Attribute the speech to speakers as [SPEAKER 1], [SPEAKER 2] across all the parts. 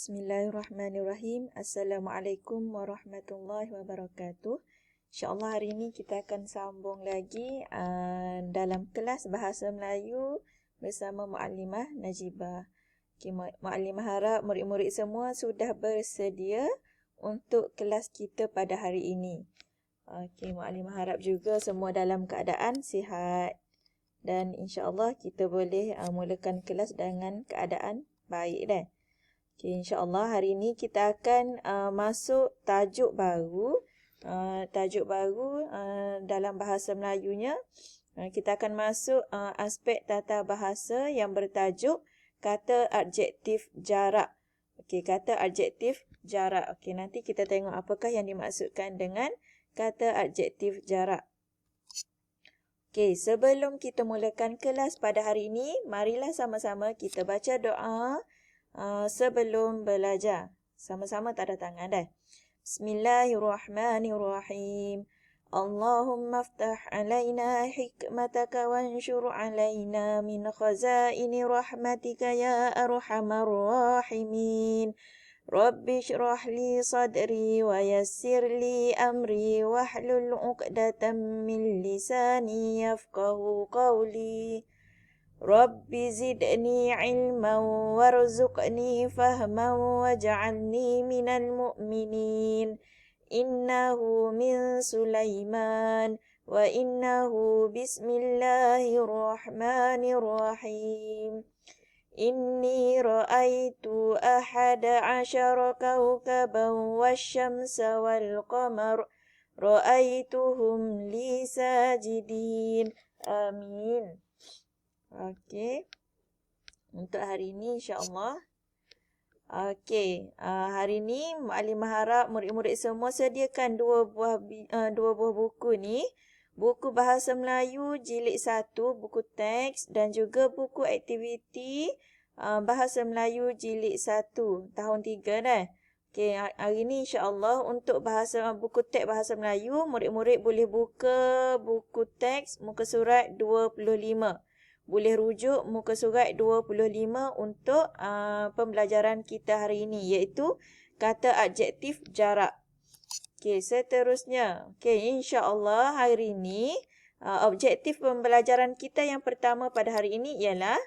[SPEAKER 1] Bismillahirrahmanirrahim. Assalamualaikum warahmatullahi wabarakatuh. InsyaAllah hari ini kita akan sambung lagi dalam kelas Bahasa Melayu bersama Muallimah Najibah. Okay, Muallimah harap murid-murid semua sudah bersedia untuk kelas kita pada hari ini. Okay, Muallimah harap juga semua dalam keadaan sihat. Dan insyaAllah kita boleh mulakan kelas dengan keadaan baik dah. Okay, insyaAllah hari ini kita akan masuk tajuk baru. Dalam bahasa Melayunya. Kita akan masuk aspek tata bahasa yang bertajuk kata adjektif jarak. Okay, kata adjektif jarak. Okay, nanti kita tengok apakah yang dimaksudkan dengan kata adjektif jarak. Okay, sebelum kita mulakan kelas pada hari ini, marilah sama-sama kita baca doa sebelum belajar. Sama-sama tanda tangan dah. Bismillahirrahmanirrahim. Allahumma aftah alaina hikmataka wanshur alaina min khazaini rahmatika ya arhamar rahimin. Rabbi shrah li sadri wa yassir li amri wahlul 'uqdatam min lisani yafqahu qawli. Rabbi zidni ilman warzuqni fahman waj'alni minal mu'minin. Innahu min Sulaiman wa innahu bismillahirrahmanirrahim. Inni ra'aitu ahada asyara kawkaban wasyamsa wal qamar ra'aituhum li sajidin. Amin. Okey. Untuk hari ini insya-Allah. Okey, hari ini Muallimah harap murid-murid semua sediakan dua buah buku ni. Buku Bahasa Melayu jilid 1, buku teks dan juga buku aktiviti Bahasa Melayu jilid 1 tahun 3 dah. Okey, hari ini insya-Allah untuk buku teks Bahasa Melayu, murid-murid boleh buka buku teks muka surat 25. Boleh rujuk muka surat 25 untuk pembelajaran kita hari ini, iaitu kata adjektif jarak. Okey, seterusnya. Okey, insya-Allah hari ini objektif pembelajaran kita yang pertama pada hari ini ialah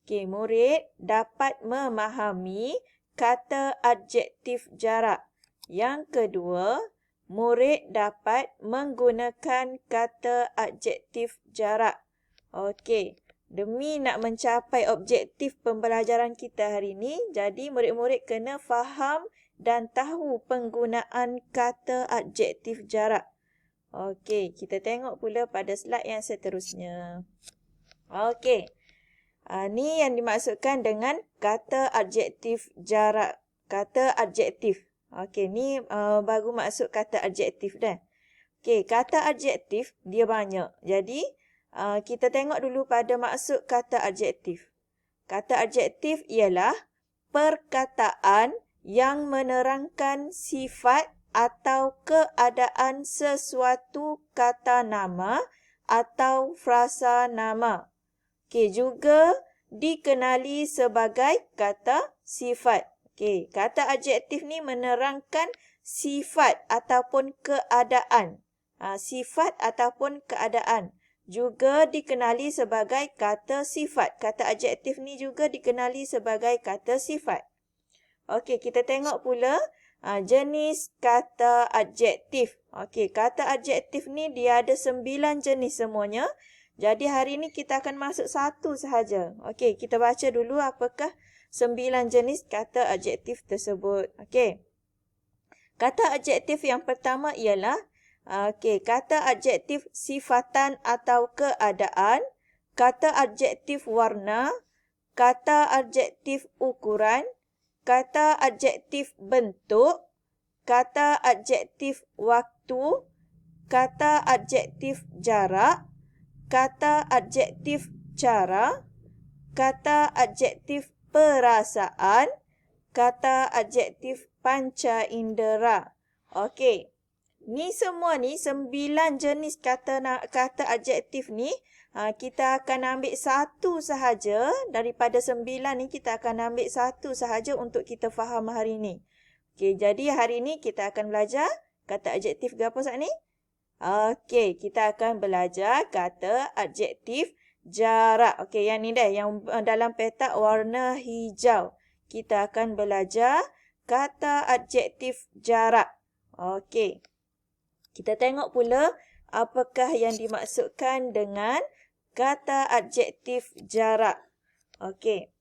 [SPEAKER 1] murid dapat memahami kata adjektif jarak. Yang kedua, murid dapat menggunakan kata adjektif jarak. Okey. Demi nak mencapai objektif pembelajaran kita hari ini, jadi murid-murid kena faham dan tahu penggunaan kata adjektif jarak. Okey, kita tengok pula pada slide yang seterusnya. Okey, ni yang dimaksudkan dengan kata adjektif jarak. Kata adjektif. Okey, ni baru maksud kata adjektif dah. Okey, kata adjektif dia banyak. Jadi, kita tengok dulu pada maksud kata adjektif. Kata adjektif ialah perkataan yang menerangkan sifat atau keadaan sesuatu kata nama atau frasa nama. Okey, juga dikenali sebagai kata sifat. Okey, kata adjektif ni menerangkan sifat ataupun keadaan. Sifat ataupun keadaan. Juga dikenali sebagai kata sifat. Kata adjektif ni juga dikenali sebagai kata sifat. Okey, kita tengok pula jenis kata adjektif. Okey, kata adjektif ni dia ada 9 jenis semuanya. Jadi hari ni kita akan masuk satu sahaja. Okey, kita baca dulu apakah 9 jenis kata adjektif tersebut. Okey. Kata adjektif yang pertama ialah kata adjektif sifatan atau keadaan, kata adjektif warna, kata adjektif ukuran, kata adjektif bentuk, kata adjektif waktu, kata adjektif jarak, kata adjektif cara, kata adjektif perasaan, kata adjektif panca indera. Okey. Ni semua ni 9 jenis kata adjektif ni kita akan ambil satu sahaja. Daripada 9 ni kita akan ambil satu sahaja untuk kita faham hari ni. Okey, jadi hari ni kita akan belajar kata adjektif ke apa saat ni? Okey, kita akan belajar kata adjektif jarak. Okey, yang ni dah, yang dalam petak warna hijau. Kita akan belajar kata adjektif jarak. Okey. Kita tengok pula apakah yang dimaksudkan dengan kata adjektif jarak. Okey.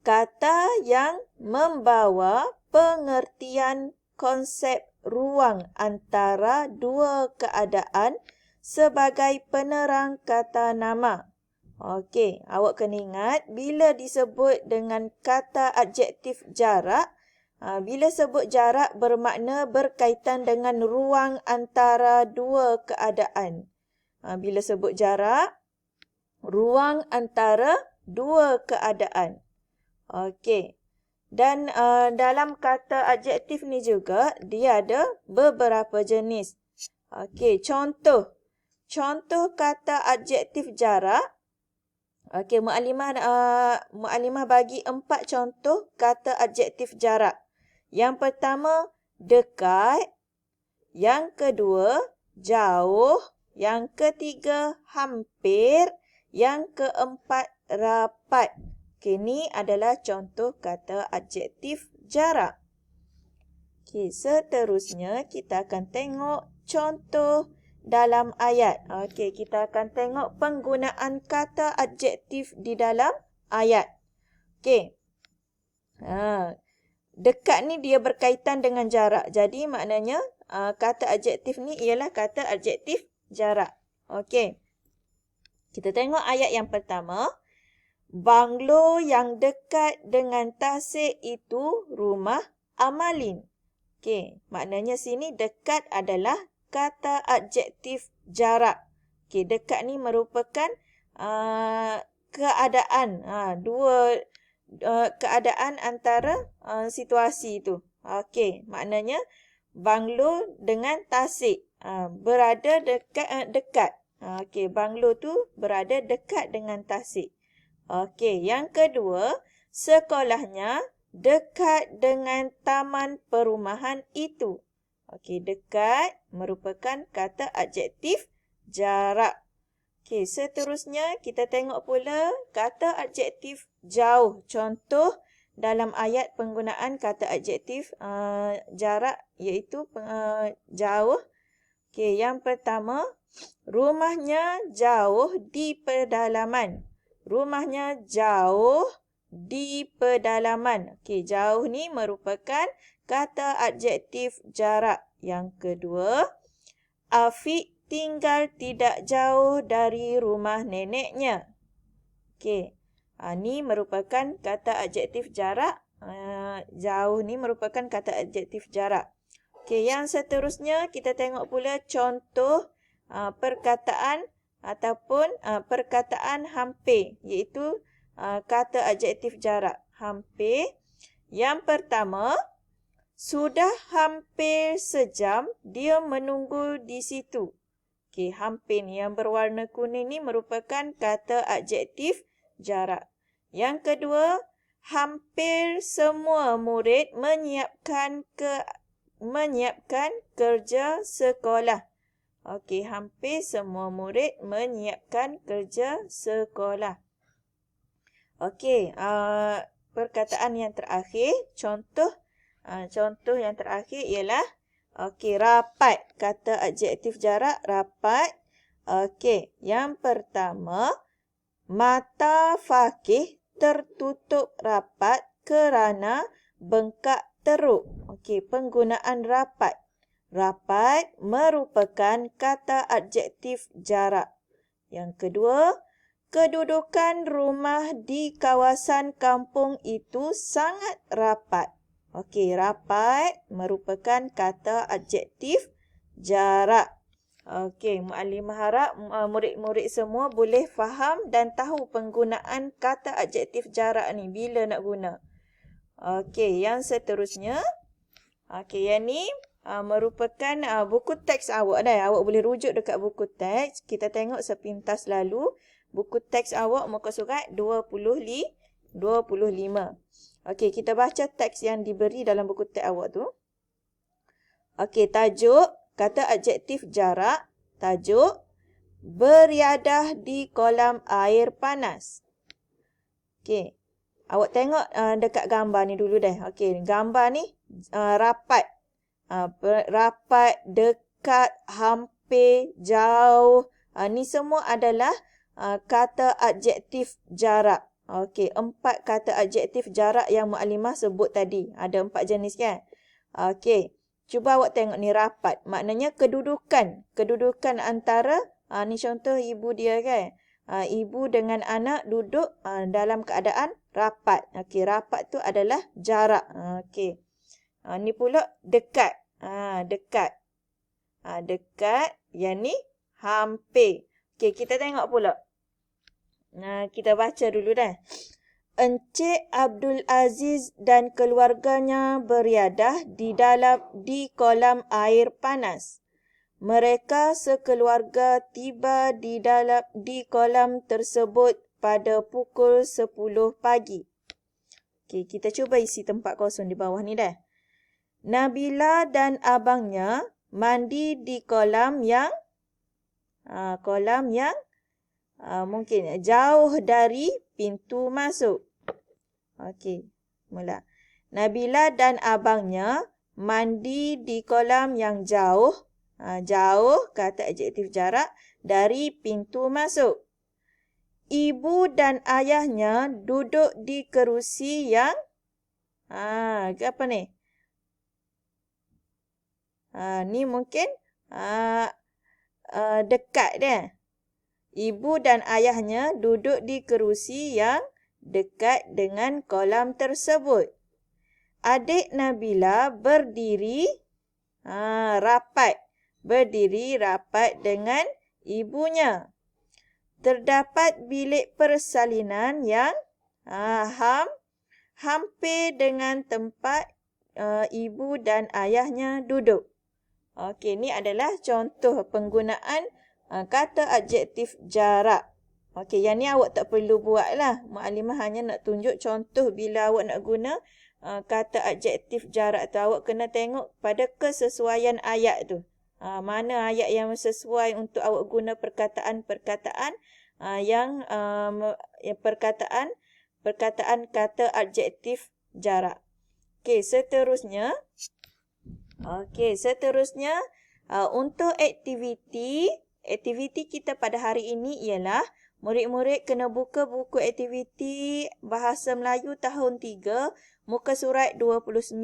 [SPEAKER 1] Kata yang membawa pengertian konsep ruang antara dua keadaan sebagai penerang kata nama. Okey, awak kena ingat bila disebut dengan kata adjektif jarak, bila sebut jarak bermakna berkaitan dengan ruang antara dua keadaan. Bila sebut jarak, ruang antara dua keadaan. Okey. Dan dalam kata adjektif ni juga, dia ada beberapa jenis. Okey, contoh. Contoh kata adjektif jarak. Okey, Mu'alimah bagi 4 contoh kata adjektif jarak. Yang pertama, dekat. Yang kedua, jauh. Yang ketiga, hampir. Yang keempat, rapat. Okey, ni adalah contoh kata adjektif jarak. Okey, seterusnya kita akan tengok contoh dalam ayat. Okey, kita akan tengok penggunaan kata adjektif di dalam ayat. Okey. Dekat ni dia berkaitan dengan jarak. Jadi maknanya kata adjektif ni ialah kata adjektif jarak. Okey. Kita tengok ayat yang pertama. Banglo yang dekat dengan tasik itu rumah Amalin. Okey, maknanya sini dekat adalah kata adjektif jarak. Okey, dekat ni merupakan keadaan, dua keadaan antara situasi itu. Okey, maknanya banglo dengan tasik berada dekat. Okey, banglo tu berada dekat dengan tasik. Okey, yang kedua, sekolahnya dekat dengan taman perumahan itu. Okey, dekat merupakan kata adjektif jarak. Okey, seterusnya kita tengok pula kata adjektif jauh. Contoh dalam ayat penggunaan kata adjektif jarak iaitu jauh. Okey, yang pertama, rumahnya jauh di pedalaman. Rumahnya jauh di pedalaman. Okey, jauh ni merupakan kata adjektif jarak. Yang kedua, Afiq tinggal tidak jauh dari rumah neneknya. Okey, ni merupakan kata adjektif jarak. Jauh ni merupakan kata adjektif jarak. Okey, yang seterusnya kita tengok pula contoh perkataan ataupun perkataan hampir, iaitu kata adjektif jarak. Hampir. Yang pertama, sudah hampir sejam dia menunggu di situ. Okey, hampir ni yang berwarna kuning ni merupakan kata adjektif jarak. Yang kedua, hampir semua murid menyiapkan kerja sekolah. Okey, hampir semua murid menyiapkan kerja sekolah. Okey, perkataan yang terakhir, contoh yang terakhir ialah okey, rapat. Kata adjektif jarak, rapat. Okey, yang pertama, mata Fakih tertutup rapat kerana bengkak teruk. Okey, penggunaan rapat. Rapat merupakan kata adjektif jarak. Yang kedua, kedudukan rumah di kawasan kampung itu sangat rapat. Okey, rapat merupakan kata adjektif jarak. Okey, Mu'alimah harap murid-murid semua boleh faham dan tahu penggunaan kata adjektif jarak ni bila nak guna. Okey, yang seterusnya. Okey, yang ni merupakan buku teks awak dah. Awak boleh rujuk dekat buku teks. Kita tengok sepintas lalu. Buku teks awak muka surat 25. Okey, kita baca teks yang diberi dalam buku teks awak tu. Okey, tajuk kata adjektif jarak. Tajuk beriadah di kolam air panas. Okey. Awak tengok dekat gambar ni dulu deh. Okey, gambar ni rapat. Rapat, dekat, hampir, jauh. Ni semua adalah kata adjektif jarak. Okey, 4 kata adjektif jarak yang Mukadimah sebut tadi. Ada 4 jenis kan? Okey, cuba awak tengok ni rapat. Maknanya kedudukan. Kedudukan antara, ni contoh ibu dia kan? Ibu dengan anak duduk dalam keadaan rapat. Okey, rapat tu adalah jarak. Okey. Ni pula dekat. Dekat. Dekat. Yang ni hampir. Okey, kita tengok pula. Kita baca dulu dah. Encik Abdul Aziz dan keluarganya beriadah di kolam air panas. Mereka sekeluarga tiba di kolam tersebut pada pukul 10 pagi. Okey, kita cuba isi tempat kosong di bawah ni dah. Nabila dan abangnya mandi di kolam yang mungkin jauh dari pintu masuk. Okey, mula. Nabila dan abangnya mandi di kolam yang jauh. Jauh, kata adjektif jarak, dari pintu masuk. Ibu dan ayahnya duduk di kerusi yang apa ni? Ni mungkin dekat dia. Ibu dan ayahnya duduk di kerusi yang dekat dengan kolam tersebut. Adik Nabila berdiri rapat. Berdiri rapat dengan ibunya. Terdapat bilik persalinan yang hampir dengan tempat ibu dan ayahnya duduk. Okey, ni adalah contoh penggunaan kata adjektif jarak. Okey, yang ni awak tak perlu buat lah. Mukadimah hanya nak tunjuk contoh bila awak nak guna kata adjektif jarak tu. Awak kena tengok pada kesesuaian ayat tu. Mana ayat yang sesuai untuk awak guna perkataan-perkataan yang perkataan kata adjektif jarak. Okey, seterusnya untuk aktiviti kita pada hari ini ialah murid-murid kena buka buku aktiviti Bahasa Melayu tahun 3, muka surat 29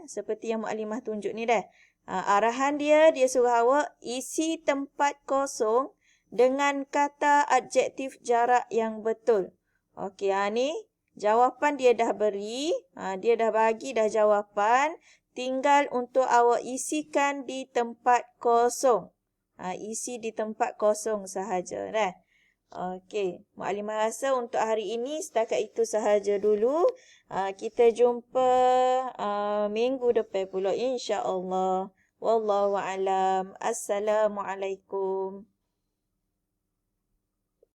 [SPEAKER 1] seperti yang Mukadimah tunjuk ni dah. Arahan dia suruh awak isi tempat kosong dengan kata adjektif jarak yang betul. Okey, ni jawapan dia dah beri. Dia dah bagi dah jawapan. Tinggal untuk awak isikan di tempat kosong. Isi di tempat kosong sahaja dah. Okey, Mukadimah rasa untuk hari ini setakat itu sahaja dulu. Kita jumpa minggu depan pula insya-Allah. Wallahu a'lam. Assalamualaikum.